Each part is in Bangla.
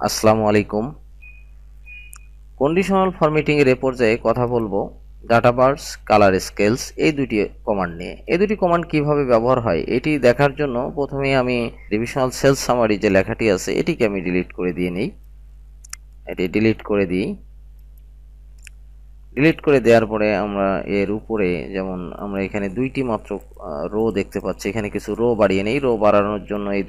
আসসালামু আলাইকুম। কন্ডিশনাল ফরম্যাটিং এর পর্যায়ে কথা বলবো ডাটাবার্স, কালার স্কেলস এই দুটি কমান্ড নিয়ে। এই দুটি কমান্ড কিভাবে ব্যবহার হয় এটি দেখার জন্য প্রথমেই আমি ডিভিশনাল সেলস সামারি যে লেখাটি আছে এটিকে আমি ডিলিট করে দিয়ে নেই। এটি ডিলিট করে দিই। ডিলিট করে দেওয়ার পরে আমরা এর উপরে যেমন আমরা এখানে দুইটি মাত্র রো দেখতে পাচ্ছি, এখানে কিছু রো বাড়িয়ে নেই। রো বাড়ানোর জন্য এই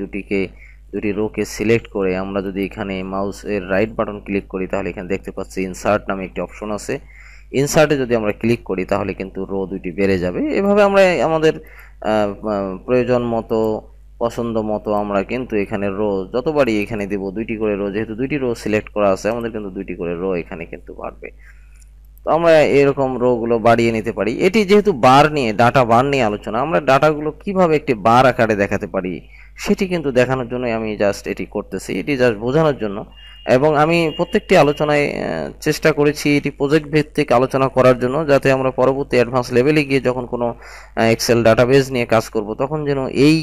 দুটি রোকে সিলেক্ট করে আমরা যদি এখানে মাউসের রাইট বাটন ক্লিক করি তাহলে এখানে দেখতে পাচ্ছি ইনসার্ট নামে একটি অপশন আছে। ইনসার্টে যদি আমরা ক্লিক করি তাহলে কিন্তু রো দুটি বেড়ে যাবে। এভাবে আমরা আমাদের প্রয়োজন মতো, পছন্দ মতো আমরা কিন্তু এখানে রো যতবারই এখানে দেব দুইটি করে রো, যেহেতু দুইটি রো সিলেক্ট করা আছে আমাদের কিন্তু দুইটি করে রো এখানে কিন্তু বাড়বে। তো আমরা এরকম রো গুলো বাড়িয়ে নিতে পারি। এটি যেহেতু বার নিয়ে, ডাটা বার নিয়ে আলোচনা, আমরা ডাটাগুলো কিভাবে একটি বার আকারে দেখাতে পারি সেটি কিন্তু দেখানোর জন্য আমি জাস্ট এটি করতেছি, এটি জাস্ট বোঝানোর জন্য। এবং আমি প্রত্যেকটি আলোচনায় চেষ্টা করেছি এটি প্রজেক্ট ভিত্তিক আলোচনা করার জন্য, যাতে আমরা পরবর্তী অ্যাডভান্স লেভেলে গিয়ে যখন কোনো এক্সেল ডাটাবেজ নিয়ে কাজ করব তখন যেন এই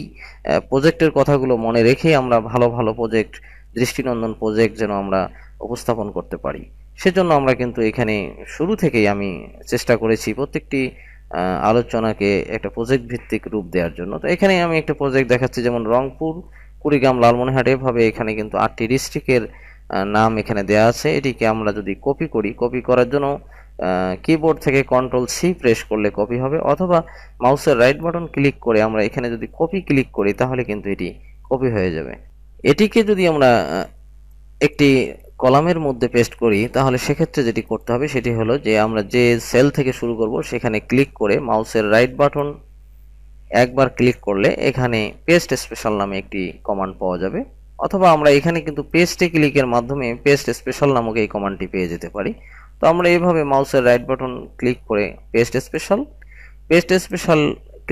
প্রজেক্টের কথাগুলো মনে রেখে আমরা ভালো ভালো প্রজেক্ট, দৃষ্টিনন্দন প্রজেক্ট যেন আমরা উপস্থাপন করতে পারি। সেজন্য আমরা কিন্তু এখানে শুরু থেকেই আমি চেষ্টা করেছি প্রত্যেকটি আলোচনাকে একটা প্রজেক্ট ভিত্তিক রূপ দেওয়ার জন্য। তো এখানে আমি একটা প্রজেক্ট দেখাচ্ছি, যেমন রংপুর, কুড়িগ্রাম, লালমনিরহাট, এভাবে এখানে কিন্তু 8টি ডিস্ট্রিক্টের নাম এখানে দেওয়া আছে। এটিকে আমরা যদি কপি করি, কপি করার জন্য কিবোর্ড থেকে Ctrl+C প্রেস করলে কপি হবে, অথবা মাউসের রাইট বাটন ক্লিক করে আমরা এখানে যদি কপি ক্লিক করি তাহলে কিন্তু এটি কপি হয়ে যাবে। এটিকে যদি আমরা একটি কলামের মধ্যে পেস্ট করি তাহলে সেক্ষেত্রে যেটি করতে হবে সেটি হলো যে আমরা যে সেল থেকে শুরু করব সেখানে ক্লিক করে মাউসের রাইট বাটন একবার ক্লিক করলে এখানে পেস্ট স্পেশাল নামে একটি কমান্ড পাওয়া যাবে, অথবা আমরা এখানে কিন্তু পেস্টে ক্লিকের মাধ্যমে পেস্ট স্পেশাল নামক এই কমান্ডটি পেয়ে যেতে পারি। তো আমরা এইভাবে মাউসের রাইট বাটন ক্লিক করে পেস্ট স্পেশাল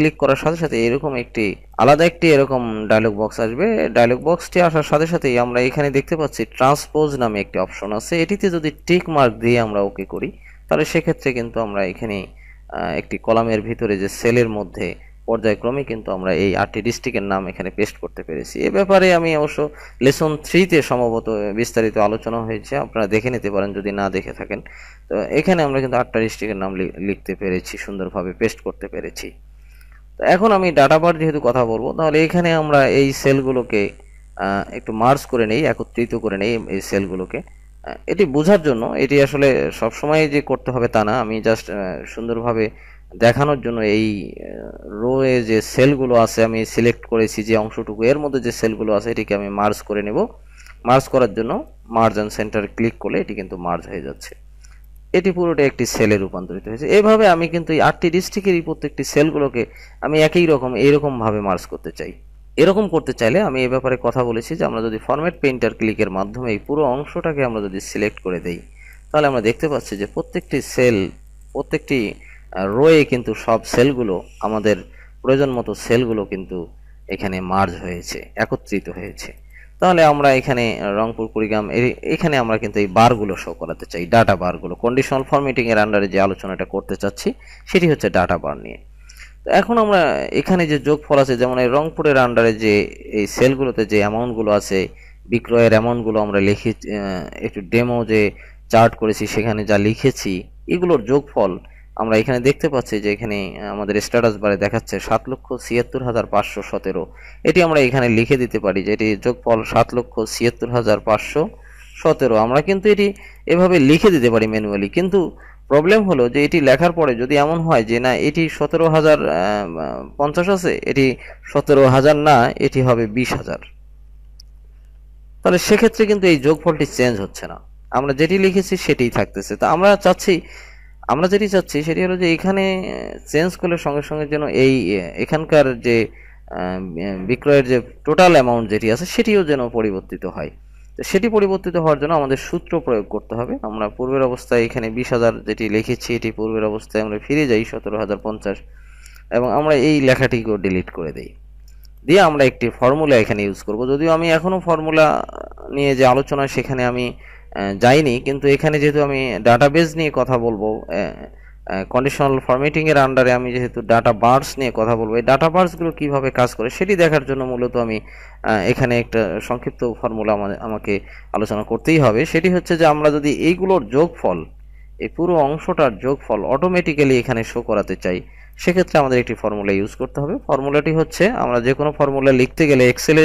ক্লিক করার সাথে সাথে এরকম একটি আলাদা একটি এরকম ডায়লগ বক্স আসবে। ডায়লগ বক্সটি আসার সাথে সাথেই আমরা এখানে দেখতে পাচ্ছি ট্রান্সপোজ নামে একটি অপশন আছে। এটিতে যদি টিক মার্ক দিয়ে আমরা ওকে করি তাহলে সেক্ষেত্রে কিন্তু আমরা এখানে একটি কলামের ভিতরে যে সেলের মধ্যে পর্যায়ক্রমে কিন্তু আমরা এই 8টি ডিস্ট্রিক্টের নাম এখানে পেস্ট করতে পেরেছি। এ ব্যাপারে আমি অবশ্য লেসন 3-তে সম্ভবত বিস্তারিত আলোচনা হয়েছে, আপনারা দেখে নিতে পারেন যদি না দেখে থাকেন। তো এখানে আমরা কিন্তু 8টা ডিস্ট্রিক্টের নাম লিখতে পেরেছি, সুন্দরভাবে পেস্ট করতে পেরেছি। তো এখন আমি ডাটা বার যেহেতু কথা বলবো তাহলে এখানে আমরা এই সেলগুলোকে একটু মার্জ করে নেই, একত্রিত করে নেই এই সেলগুলোকে। এটি বোঝার জন্য, এটি আসলে সবসময় যে করতে হবে তা না, আমি জাস্ট সুন্দরভাবে দেখানোর জন্য এই রোয়ে যে সেলগুলো আছে আমি সিলেক্ট করেছি যে অংশটুকু, এর মধ্যে যে সেলগুলো আছে এটিকে আমি মার্জ করে নেব। মার্জ করার জন্য মার্জ অ্যান্ড সেন্টার ক্লিক করলে এটি কিন্তু মার্জ হয়ে যাচ্ছে, এটি পুরোটা একটি সেলে রূপান্তরিত হয়েছে। এভাবে আমি কিন্তু এই 8টি ডিস্ট্রিক্টেরই প্রত্যেকটি সেলগুলোকে আমি এইরকম ভাবে মার্জ করতে চাই। এরকম করতে চাইলে আমি এই ব্যাপারে কথা বলেছি যে আমরা যদি ফরম্যাট পেইন্টার ক্লিকের মাধ্যমে এই পুরো অংশটাকে আমরা যদি সিলেক্ট করে দেই তাহলে আমরা দেখতে পাচ্ছি যে প্রত্যেকটি রোয়ে কিন্তু সব সেলগুলো, আমাদের প্রয়োজন মতো সেলগুলো কিন্তু এখানে মার্জ হয়েছে, একত্রিত হয়েছে। তাহলে আমরা এখানে রংপুর, কুড়িগ্রাম, এখানে আমরা কিন্তু এই বারগুলো শো করাতে চাই, ডাটা বারগুলো। কন্ডিশনাল ফরম্যাটিং এর আন্ডারে যে আলোচনাটা করতে চাচ্ছি সেটি হচ্ছে ডাটা বার নিয়ে। তো এখন আমরা এখানে যে যোগফল আছে, যেমন এই রংপুরের আন্ডারে যে এই সেলগুলোতে যে অ্যামাউন্টগুলো আছে, বিক্রয়ের অ্যামাউন্টগুলো আমরা লিখে একটু ডেমো যে চার্ট করেছি সেখানে যা লিখেছি এগুলোর যোগফল আমরা এখানে দেখতে পাচ্ছি যে এখানে আমাদের স্ট্যাটাস বারে দেখাচ্ছে 7,76,517। এটি আমরা এখানে লিখে দিতে পারি যে এটি যোগফল 7,76,517। আমরা কিন্তু এটি এভাবে লিখে দিতে পারি ম্যানুয়ালি, কিন্তু প্রবলেম হলো যে এটি লেখার পরে যদি এমন হয় যে না এটি 17,050 আছে, এটি 17,000 না, এটি হবে 20,000, তাহলে সেক্ষেত্রে কিন্তু এই যোগফলটি চেঞ্জ হচ্ছে না, আমরা যেটি লিখেছি সেটিই থাকতেছে। তো আমরা যেটি চাচ্ছি সেটি হলো যে এখানে চেঞ্জ করলে সঙ্গে সঙ্গে যেন এই এখানকার যে বিক্রয়ের যে টোটাল অ্যামাউন্ট যেটি আছে সেটিও যেন পরিবর্তিত হয়। তো সেটি পরিবর্তিত হওয়ার জন্য আমাদের সূত্র প্রয়োগ করতে হবে। আমরা পূর্বের অবস্থায় এখানে 20,000 যেটি লিখেছি এটি পূর্বের অবস্থায় আমরা ফিরে যাই 17,050 এবং আমরা এই লেখাটিকেও ডিলিট করে দেই, দিয়ে আমরা একটি ফর্মুলা এখানে ইউজ করব। যদিও আমি এখনো ফর্মুলা নিয়ে যে আলোচনা সেখানে আমি যাইনি, কিন্তু এখানে যেহেতু আমি ডাটাবেজ নিয়ে কথা বলবো কন্ডিশনাল ফরম্যাটিং এর আন্ডারে আমি যেহেতু ডাটা বার্স নিয়ে কথা বলবো, এই ডাটা বার্সগুলো কিভাবে কাজ করে সেটি দেখার জন্য মূলত আমি এখানে একটা সংক্ষিপ্ত ফর্মুলা আমাকে আলোচনা করতেই হবে। সেটি হচ্ছে যে আমরা যদি এইগুলোর যোগফল, এই পুরো অংশটার যোগফল অটোমেটিক্যালি এখানে শো করাতে চাই, সেক্ষেত্রে আমাদের একটি ফর্মুলা ইউজ করতে হবে। ফর্মুলাটি হচ্ছে, আমরা যে কোনো ফর্মুলা লিখতে গেলে, এক্সেলে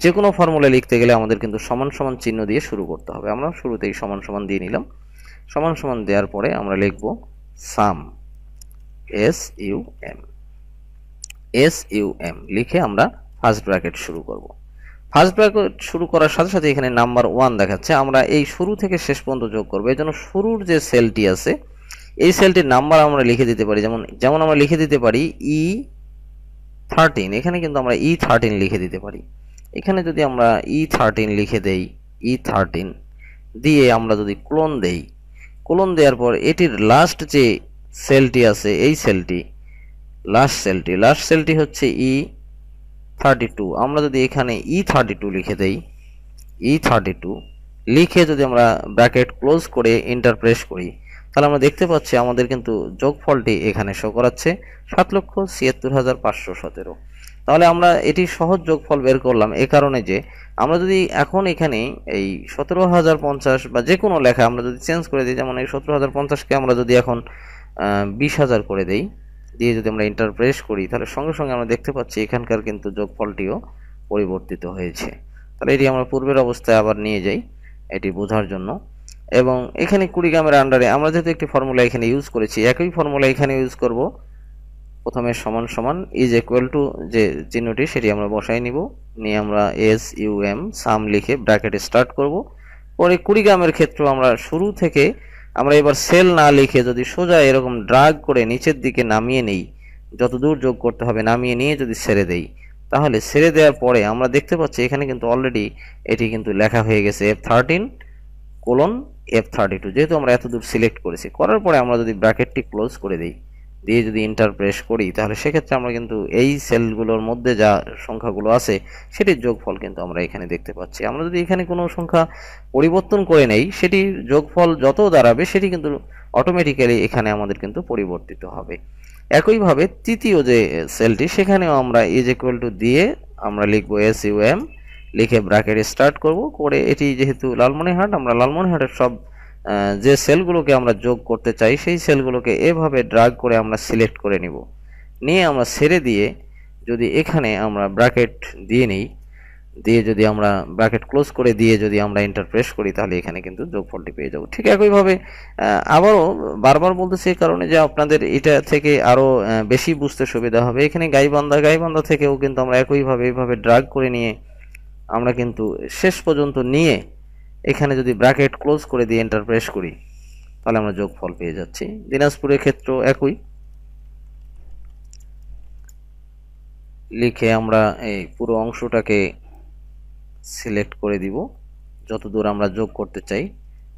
যে কোনো ফর্মুলা লিখতে গেলে আমাদের কিন্তু সমান সমান চিহ্ন দিয়ে শুরু করতে হবে। আমরা শুরুতেই সমান সমান দিয়ে নিলাম। সমান সমান দেওয়ার পরে আমরা লিখব সাম, SUM লিখে আমরা ফার্স্ট ব্র্যাকেট শুরু করব। ফার্স্ট ব্র্যাকেট শুরু করার সাথে সাথে এখানে নাম্বার 1 দেখাচ্ছে, আমরা এই শুরু থেকে শেষ পর্যন্ত যোগ করব। এই জন্য শুরুর যে সেলটি আছে এই সেলটির নাম্বার আমরা লিখে দিতে পারি, যেমন আমরা লিখে দিতে পারি E13, এখানে কিন্তু আমরা E13 লিখে দিতে পারি। এখানে যদি আমরা E13 লিখে দেই, E13 দিয়ে আমরা যদি ক্লোন দেই, ক্লোন দেওয়ার পর এটির লাস্ট যে সেলটি আছে, এই সেলটি লাস্ট সেলটি হচ্ছে E32, আমরা যদি এখানে E32 লিখে দেই, E32 লিখে যদি আমরা ব্র্যাকেট ক্লোজ করে এন্টার প্রেস করি, তাহলে আমরা দেখতে পাচ্ছি আমাদের কিন্তু যোগফলটি এখানে শো করাচ্ছে 7,76,517। তাহলে আমরা এটি সহজ যোগফল বের করলাম এ কারণে যে আমরা যদি এখন এখানে এই 17,050 বা যে কোনো লেখা আমরা যদি চেঞ্জ করে দিই, যেমন এই 17,050কে আমরা যদি এখন 20,000 করে দেই, দিয়ে যদি আমরা এন্টার প্রেস করি, তাহলে সঙ্গে সঙ্গে আমরা দেখতে পাচ্ছি এখানকার কিন্তু যোগফলটিও পরিবর্তিত হয়েছে। তাহলে এটি আমরা পূর্বের অবস্থায় আবার নিয়ে যাই এটি বোঝার জন্য। এবং এখানে কুড়িগ্রামের আন্ডারে আমরা যেহেতু একটি ফর্মুলা এখানে ইউজ করেছি, একই ফর্মুলা এখানে ইউজ করব। প্রথমে সমান সমান ইজ ইকুয়াল টু যে চিহ্নটি সেটি আমরা বসাই নিব, নিয়ে আমরা SUM সাম লিখে ব্র্যাকেট স্টার্ট করব। পরে কুড়িগ্রামের ক্ষেত্রে আমরা শুরু থেকে আমরা এবার সেল না লিখে যদি সোজা এরকম ড্রাগ করে নিচের দিকে নামিয়ে নেই, যত দূর যোগ করতে হবে নামিয়ে নিয়ে যদি ছেড়ে দেই, তাহলে ছেড়ে দেওয়ার পরে আমরা দেখতে পাচ্ছি এখানে কিন্তু অলরেডি এটি কিন্তু লেখা হয়ে গেছে F13:F32, যেহেতু আমরা এত দূর সিলেক্ট করেছি। করার পরে আমরা যদি ব্র্যাকেটটি ক্লোজ করে দিই, দিয়ে যদি এন্টার প্রেস করি, তাহলে সেক্ষেত্রে আমরা কিন্তু এই সেলগুলোর মধ্যে যা সংখ্যাগুলো আছে সেটির যোগফল কিন্তু আমরা এখানে দেখতে পাচ্ছি। আমরা যদি এখানে কোনো সংখ্যা পরিবর্তন করে নেই, সেটির যোগফল যত দাঁড়াবে সেটি কিন্তু অটোমেটিক্যালি এখানে আমাদের কিন্তু পরিবর্তিত হবে। একইভাবে তৃতীয় যে সেলটি, সেখানেও আমরা ইজ ইকুয়াল টু দিয়ে আমরা লিখব SUM লিখে ব্র্যাকেট স্টার্ট করব। করে এটি যেহেতু লালমনিরহাট, আমরা লালমনিরহাটের সব যে সেলগুলোকে আমরা যোগ করতে চাই সেই সেলগুলোকে এভাবে ড্রাগ করে আমরা সিলেক্ট করে নিব, নিয়ে আমরা ছেড়ে দিয়ে যদি এখানে আমরা ব্র্যাকেট দিয়ে নিই, দিয়ে যদি আমরা ব্র্যাকেট ক্লোজ করে দিয়ে যদি আমরা এন্টার প্রেস করি, তাহলে এখানে কিন্তু যোগফলটি পেয়ে যাব। ঠিক একইভাবে আবারও বারবার বলতেছি এই কারণে যে আপনাদের এটা থেকে আরও বেশি বুঝতে সুবিধা হবে। এখানে গাইবান্ধা থেকেও কিন্তু আমরা একইভাবে এইভাবে ড্রাগ করে নিয়ে আমরা কিন্তু শেষ পর্যন্ত নিয়ে এখানে যদি ব্র্যাকেট ক্লোজ করে দিয়ে এন্টার প্রেস করি, তাহলে আমরা যোগফল পেয়ে যাচ্ছি। দিনাজপুরের ক্ষেত্রেও একই লিখে আমরা এই পুরো অংশটাকে সিলেক্ট করে দিব যত দূর আমরা যোগ করতে চাই,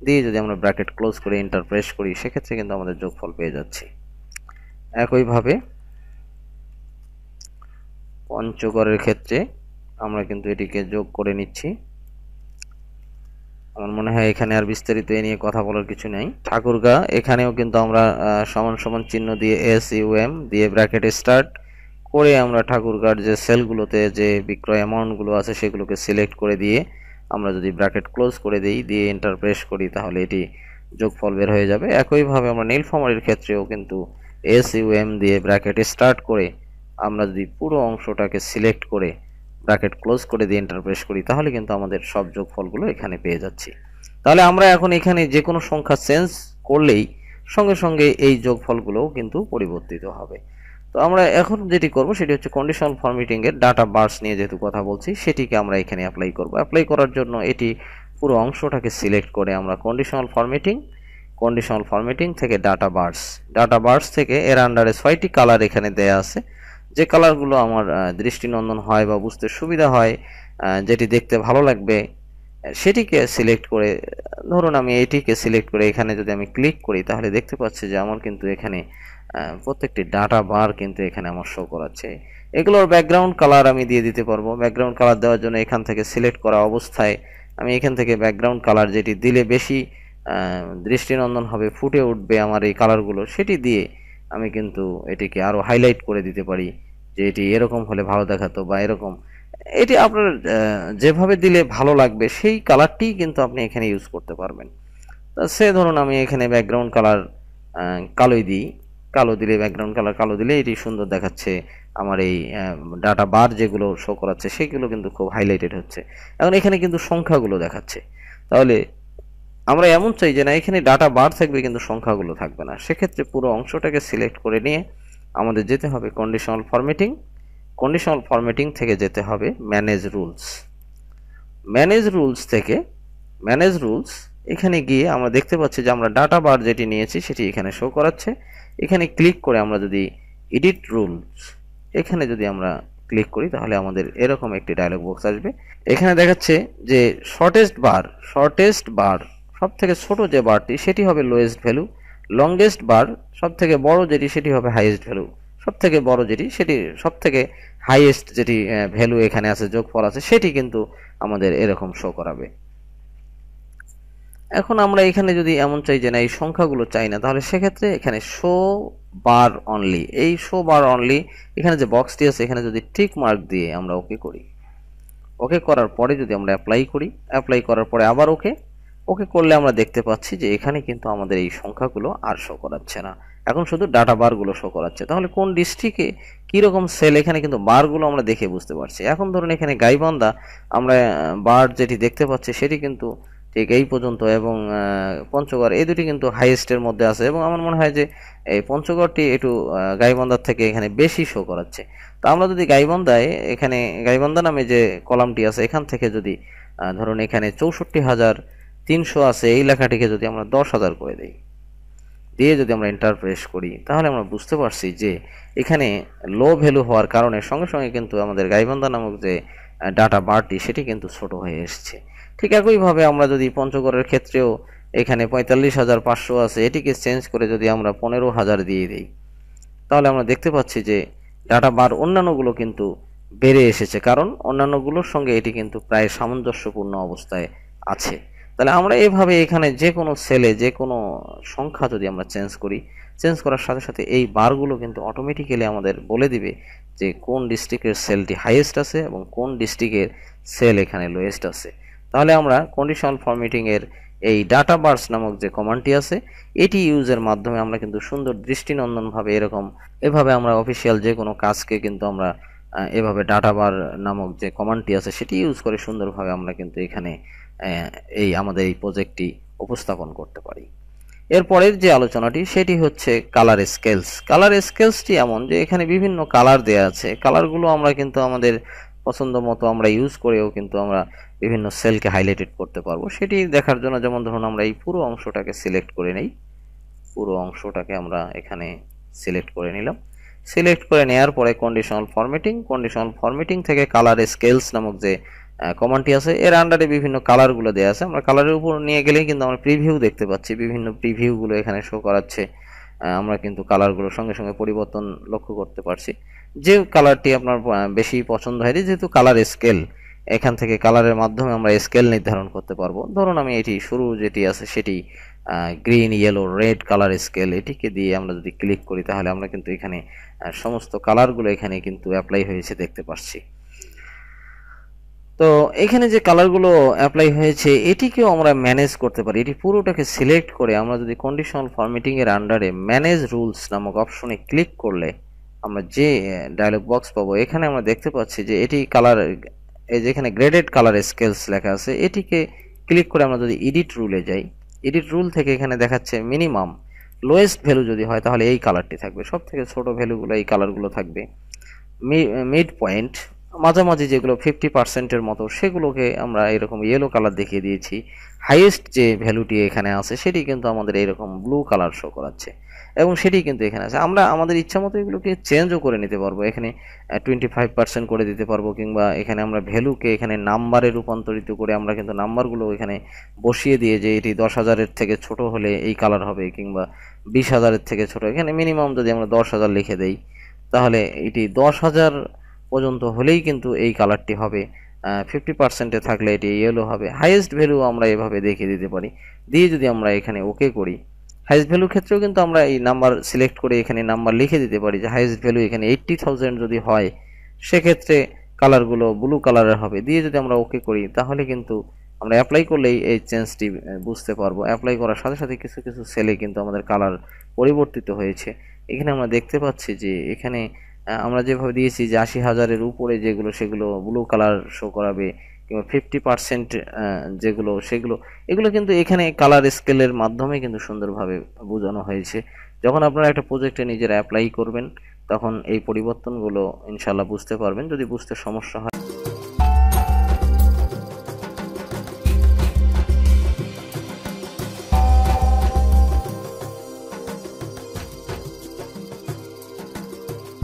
দিয়ে যদি আমরা ব্র্যাকেট ক্লোজ করে এন্টার প্রেস করি, সেক্ষেত্রে কিন্তু আমাদের যোগফল পেয়ে যাচ্ছি। একইভাবে পঞ্চগড়ের ক্ষেত্রে আমরা কিন্তু এটিকে যোগ করে নিচ্ছি। আমার মনে হয় এখানে আর বিস্তারিত এ নিয়ে কথা বলার কিছু নেই। ঠাকুরগাঁ, এখানেও কিন্তু আমরা সমান সমান চিহ্ন দিয়ে SUM দিয়ে ব্র্যাকেট স্টার্ট করে আমরা ঠাকুরগাঁর যে সেলগুলোতে যে বিক্রয় অ্যামাউন্টগুলো আছে সেগুলোকে সিলেক্ট করে দিয়ে আমরা যদি ব্র্যাকেট ক্লোজ করে দিই, দিয়ে এন্টার প্রেস করি, তাহলে এটি যোগফল বের হয়ে যাবে। একইভাবে আমরা নীলফামারীর ক্ষেত্রেও কিন্তু SUM দিয়ে ব্র্যাকেট স্টার্ট করে আমরা যদি পুরো অংশটাকে সিলেক্ট করে ব্র্যাকেট ক্লোজ করে দিয়ে এন্টার প্রেস করি, তাহলে কিন্তু আমাদের সব যোগফলগুলো এখানে পেয়ে যাচ্ছি। তাহলে আমরা এখন এখানে যে কোনো সংখ্যা চেঞ্জ করলেই সঙ্গে সঙ্গে এই যোগফলগুলোও কিন্তু পরিবর্তিত হবে। তো আমরা এখন যেটি করব সেটি হচ্ছে কন্ডিশনাল ফরম্যাটিং এর ডাটা বার্স নিয়ে যেহেতু কথা বলছি, সেটিকে আমরা এখানে অ্যাপ্লাই করব। অ্যাপ্লাই করার জন্য এটি পুরো অংশটাকে সিলেক্ট করে আমরা কন্ডিশনাল ফরম্যাটিং থেকে ডাটা বার্স থেকে এর আন্ডারে 6টি কালার এখানে দেয়া আছে। যে কালারগুলো আমার দৃষ্টিনন্দন হয় বা বুঝতে সুবিধা হয়, যেটি দেখতে ভালো লাগবে, সেটিকে সিলেক্ট করে, ধরুন আমি এটিকে সিলেক্ট করে এখানে যদি আমি ক্লিক করি, তাহলে দেখতে পাচ্ছি যে আমার কিন্তু এখানে প্রত্যেকটি ডাটা বার কিন্তু এখানে আমার শো করাচ্ছে। এগুলোর ব্যাকগ্রাউন্ড কালার আমি দিয়ে দিতে পারবো। ব্যাকগ্রাউন্ড কালার দেওয়ার জন্য এখান থেকে সিলেক্ট করা অবস্থায় আমি এখান থেকে ব্যাকগ্রাউন্ড কালার যেটি দিলে বেশি দৃষ্টিনন্দন হবে, ফুটে উঠবে আমার এই কালারগুলো, সেটি দিয়ে আমি কিন্তু এটিকে আরো হাইলাইট করে দিতে পারি যে এটি এরকম হলে ভালো দেখাতো বা এরকম। এটি আপনার যেভাবে দিলে ভালো লাগবে সেই কালারটিই কিন্তু আপনি এখানে ইউজ করতে পারবেন। সে ধরুন আমি এখানে ব্যাকগ্রাউন্ড কালার কালোই দিই, কালো দিলে ব্যাকগ্রাউন্ড কালার কালো দিলে এটি সুন্দর দেখাচ্ছে। আমার এই ডাটা বার যেগুলো শো করাচ্ছে সেগুলো কিন্তু খুব হাইলাইটেড হচ্ছে। এখন এখানে কিন্তু সংখ্যাগুলো দেখাচ্ছে, তাহলে আমরা এমন চাই যে না এখানে ডাটা বার থাকবে কিন্তু সংখ্যাগুলো থাকবে না। সেক্ষেত্রে পুরো অংশটাকে সিলেক্ট করে নিয়ে আমাদের যেতে হবে কন্ডিশনাল ফরম্যাটিং। কন্ডিশনাল ফরম্যাটিং থেকে যেতে হবে ম্যানেজ রুলস। ম্যানেজ রুলস থেকে ম্যানেজ রুলস এখানে গিয়ে আমরা দেখতে পাচ্ছি যে আমরা ডাটা বার যেটি নিয়েছি সেটি এখানে শো করাচ্ছে। এখানে ক্লিক করে আমরা যদি এডিট রুলস এখানে যদি আমরা ক্লিক করি তাহলে আমাদের এরকম একটি ডায়লগ বক্স আসবে। এখানে দেখাচ্ছে যে শর্টেস্ট বার সব থেকে ছোট যে বারটি সেটি হবে লোয়েস্ট ভ্যালু, লংগেস্ট বার সব থেকে বড় যেটি সেটি হবে হাইয়েস্ট ভ্যালু, সব থেকে বড় যেটি সেটি সব থেকে হাইয়েস্ট যেটি ভ্যালু এখানে আছে যোগফল আছে সেটি কিন্তু আমাদের এরকম শো করাবে। এখন আমরা এখানে যদি এমন চাই যে না এই সংখ্যাগুলো চাই না, তাহলে সেক্ষেত্রে এখানে শো বার অনলি, এই শো বার অনলি এখানে যে বক্সটি আছে এখানে যদি টিক মার্ক দিয়ে আমরা ওকে করি, ওকে করার পরে যদি আমরা অ্যাপ্লাই করি, অ্যাপ্লাই করার পরে আবার ওকে করলে আমরা দেখতে পাচ্ছি যে এখানে কিন্তু আমাদের এই সংখ্যাগুলো আর শো করাচ্ছে না, এখন শুধু ডাটা বারগুলো শো করাচ্ছে। তাহলে কোন ডিস্ট্রিক্টে কীরকম সেল এখানে কিন্তু বারগুলো আমরা দেখে বুঝতে পারছি। এখন ধরুন এখানে গাইবান্ধা আমরা বার যেটি দেখতে পাচ্ছি সেটি কিন্তু ঠিক এই পর্যন্ত এবং পঞ্চগড় এই দুটি কিন্তু হাইয়েস্টের মধ্যে আছে, এবং আমার মনে হয় যে এই পঞ্চগড়টি একটু গাইবান্ধার থেকে এখানে বেশি শো করাচ্ছে। তো আমরা যদি গাইবান্ধায় এখানে গাইবান্ধা নামে যে কলামটি আছে এখান থেকে যদি ধরুন এখানে 64,300 আছে এই লেখাটিকে যদি আমরা 10,000 করে দিই, দিয়ে যদি আমরা এন্টার প্রেস করি তাহলে আমরা বুঝতে পারছি যে এখানে লো ভ্যালু হওয়ার কারণে সঙ্গে সঙ্গে কিন্তু আমাদের গাইবান্ধা নামক যে ডাটা বারটি সেটি কিন্তু ছোট হয়ে এসছে। ঠিক একইভাবে আমরা যদি পঞ্চগড়ের ক্ষেত্রেও এখানে 45,500 আছে এটিকে চেঞ্জ করে যদি আমরা 15,000 দিয়ে দিই তাহলে আমরা দেখতে পাচ্ছি যে ডাটা বার অন্যান্যগুলো কিন্তু বেড়ে এসেছে, কারণ অন্যান্যগুলোর সঙ্গে এটি কিন্তু প্রায় সামঞ্জস্যপূর্ণ অবস্থায় আছে। তাহলে আমরা এভাবে এখানে যে কোনো সেলে যে কোনো সংখ্যা যদি আমরা চেঞ্জ করি, চেঞ্জ করার সাথে সাথে এই বারগুলো কিন্তু অটোমেটিক্যালি আমাদের বলে দিবে যে কোন ডিস্ট্রিক্টের সেলটি হাইয়েস্ট আছে এবং কোন ডিস্ট্রিক্টের সেল এখানে লোয়েস্ট আছে। তাহলে আমরা কন্ডিশনাল ফরম্যাটিং এর এই ডাটা বার্স নামক যে কমান্ডটি আছে এটি ইউজের মাধ্যমে আমরা কিন্তু সুন্দর দৃষ্টিনন্দনভাবে এভাবে আমরা অফিসিয়াল যে কোনো কাজকে কিন্তু আমরা এভাবে ডাটা বার নামক যে কমান্ডটি আছে সেটি ইউজ করে সুন্দরভাবে আমরা কিন্তু এখানে এই আমাদের এই প্রজেক্টটি উপস্থাপন করতে পারি। এরপরের যে আলোচনাটি সেটি হচ্ছে কালার স্কেলস। কালার স্কেলসটি এমন যে এখানে বিভিন্ন কালার দেয়া আছে, কালারগুলো আমরা কিন্তু আমাদের পছন্দ মতো আমরা ইউজ করেও কিন্তু আমরা বিভিন্ন সেলকে হাইলাইটেড করতে পারবো। সেটি দেখার জন্য যেমন ধরুন আমরা এই পুরো অংশটাকে সিলেক্ট করে নেই, পুরো অংশটাকে আমরা এখানে সিলেক্ট করে নিলাম। সিলেক্ট করে নেওয়ার পরে কন্ডিশনাল ফরম্যাটিং থেকে কালার স্কেলস নামক যে কমান্ডটি আছে এর আন্ডারে বিভিন্ন কালারগুলো দেওয়া আছে। আমরা কালারের উপর নিয়ে গেলেই কিন্তু আমরা প্রিভিউ দেখতে পাচ্ছি, বিভিন্ন প্রিভিউগুলো এখানে শো করাচ্ছে। আমরা কিন্তু কালারগুলোর সঙ্গে সঙ্গে পরিবর্তন লক্ষ্য করতে পারছি। যে কালারটি আপনার বেশি পছন্দ হয়, যেহেতু কালার স্কেল, এখান থেকে কালারের মাধ্যমে আমরা স্কেল নির্ধারণ করতে পারবো। ধরুন আমি এটি শুরু যেটি আছে সেটি green, yellow, red colour scale, এটিকে দিয়ে আমরা যদি ক্লিক করি তাহলে আমরা কিন্তু এখানে সমস্ত কালারগুলো এখানে কিন্তু অ্যাপ্লাই হয়েছে দেখতে পাচ্ছি। তো এখানে যে কালারগুলো অ্যাপ্লাই হয়েছে এটিকেও আমরা ম্যানেজ করতে পারি। এটি পুরোটাকে সিলেক্ট করে আমরা যদি কন্ডিশনাল ফরম্যাটিং এর আন্ডারে ম্যানেজ রুলস নামক অপশনে ক্লিক করলে আমরা যে ডায়লগ বক্স পাবো এখানে আমরা দেখতে পাচ্ছি যে এটি কালার, এই যে এখানে গ্রেডেড কালার স্কেলস লেখা আছে এটিকে ক্লিক করে আমরা যদি এডিট রুলে যাই, এডিট রুল থেকে এখানে দেখাচ্ছে মিনিমাম লোয়েস্ট ভ্যালু যদি হয় তাহলে এই কালারটি থাকবে, সব থেকে ছোট ভ্যালুগুলো এই কালারগুলো থাকবে। মিড পয়েন্ট মাঝামাঝি যেগুলো 50%-এর মতো সেগুলোকে আমরা এরকম ইয়েলো কালার দেখিয়ে দিয়েছি। হাইয়েস্ট যে ভ্যালুটি এখানে আছে সেটি কিন্তু আমাদের এরকম ব্লু কালার শো করাচ্ছে এবং সেটি কিন্তু এখানে আছে। আমরা আমাদের ইচ্ছা মতো এগুলোকে চেঞ্জও করে নিতে পারবো, এখানে 25% করে দিতে পারবো, কিংবা এখানে আমরা ভ্যালুকে এখানে নাম্বারে রূপান্তরিত করে আমরা কিন্তু নাম্বারগুলো এখানে বসিয়ে দিয়ে যে এটি 10,000-এর থেকে ছোট হলে এই কালার হবে, কিংবা 20,000-এর থেকে ছোট, এখানে মিনিমাম যদি আমরা 10,000 লিখে দেই তাহলে এটি 10,000 পর্যন্ত হলেই কিন্তু এই কালারটি হবে। 50%-এ থাকলে এটি ইয়েলো হবে। হাইয়েস্ট ভ্যালু আমরা এভাবে দেখিয়ে দিতে পারি, দিয়ে যদি আমরা এখানে ওকে করি, হাইয়েস্ট ভ্যালুর ক্ষেত্রেও কিন্তু আমরা এই নাম্বার সিলেক্ট করে এখানে নাম্বার লিখে দিতে পারি যে হাইয়েস্ট ভ্যালু এখানে 80,000 যদি হয় সেক্ষেত্রে কালারগুলো ব্লু কালারের হবে, দিয়ে যদি আমরা ওকে করি তাহলে কিন্তু আমরা অ্যাপ্লাই করলেই এই চেঞ্জটি বুঝতে পারবো। অ্যাপ্লাই করার সাথে সাথে কিছু কিছু সেলে কিন্তু আমাদের কালার পরিবর্তিত হয়েছে। এখানে আমরা দেখতে পাচ্ছি যে এখানে আমরা যেভাবে দিয়েছি যে 80,000-এর উপরে যেগুলো সেগুলো ব্লু কালার শো করাবে, কিংবা 50% যেগুলো সেগুলো, এগুলো কিন্তু এখানে কালার স্কেলের মাধ্যমে কিন্তু সুন্দরভাবে বোঝানো হয়েছে। যখন আপনারা একটা প্রজেক্টে নিজেরা অ্যাপ্লাই করবেন তখন এই পরিবর্তনগুলো ইনশাল্লাহ বুঝতে পারবেন। যদি বুঝতে সমস্যা হয়